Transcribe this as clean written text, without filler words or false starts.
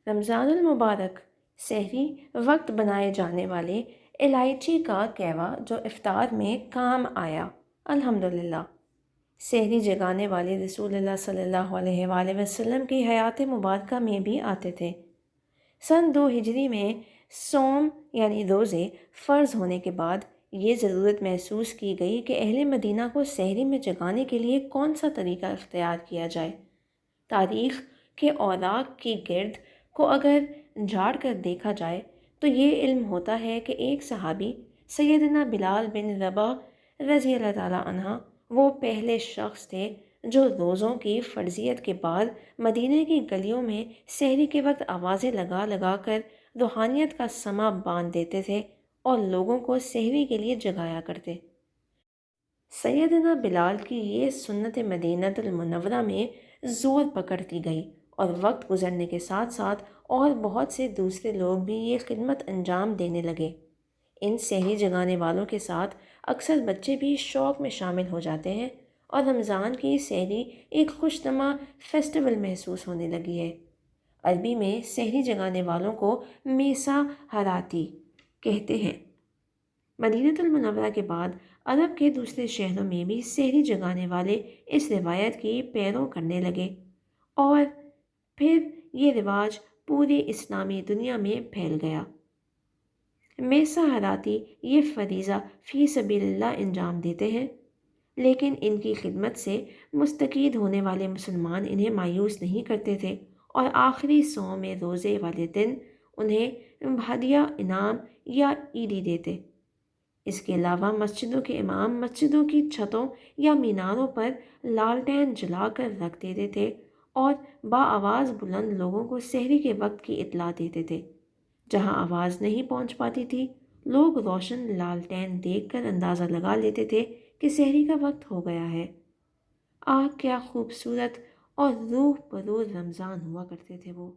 رمضان المبارک سحری وقت بنائے جانے والے الائچی کا کہوا جو افطار میں کام آیا۔ الحمدللہ۔ سحری جگانے والے رسول اللہ صلی اللہ علیہ وآلہ وسلم کی حیات مبارکہ میں بھی آتے تھے۔ سن 2 ہجری میں صوم یعنی روزے فرض ہونے کے بعد یہ ضرورت محسوس کی گئی کہ اہل مدینہ کو سحری میں جگانے کے لیے کون سا طریقہ اختیار کیا جائے۔ تاریخ کے اوراق کی گرد کو اگر جھاڑ کر دیکھا جائے تو یہ علم ہوتا ہے کہ ایک صحابی سیدنا بلال بن رباح رضی اللہ تعالیٰ عنہ وہ پہلے شخص تھے جو روزوں کی فرضیت کے بعد مدینہ کی گلیوں میں سحری کے وقت آوازیں لگا لگا کر روحانیت کا سماں باندھ دیتے تھے اور لوگوں کو سحری کے لیے جگایا کرتے۔ سیدنا بلال کی یہ سنت مدینہ المنورہ میں زور پکڑتی گئی اور وقت گزرنے کے ساتھ ساتھ اور بہت سے دوسرے لوگ بھی یہ خدمت انجام دینے لگے۔ ان سحری جگانے والوں کے ساتھ اکثر بچے بھی شوق میں شامل ہو جاتے ہیں اور رمضان کی سحری ایک خوشنما فیسٹیول محسوس ہونے لگی ہے۔ عربی میں سحری جگانے والوں کو میسا حراتی کہتے ہیں۔ مدینہ المنورہ کے بعد عرب کے دوسرے شہروں میں بھی سحری جگانے والے اس روایت کی پیرو کرنے لگے اور پھر یہ رواج پوری اسلامی دنیا میں پھیل گیا۔ میسا حراتی یہ فریضہ فی سبیل اللہ انجام دیتے ہیں، لیکن ان کی خدمت سے مستفید ہونے والے مسلمان انہیں مایوس نہیں کرتے تھے اور آخری صوم روزے والے دن انہیں ہدیہ انعام یا عیدی دیتے۔ اس کے علاوہ مسجدوں کے امام مسجدوں کی چھتوں یا میناروں پر لالٹین جلا کر رکھ دیتے تھے اور بآواز بلند لوگوں کو سحری کے وقت کی اطلاع دیتے تھے۔ جہاں آواز نہیں پہنچ پاتی تھی لوگ روشن لالٹین دیکھ کر اندازہ لگا لیتے تھے کہ سحری کا وقت ہو گیا ہے۔ آہ کیا خوبصورت اور روح پرور رمضان ہوا کرتے تھے وہ۔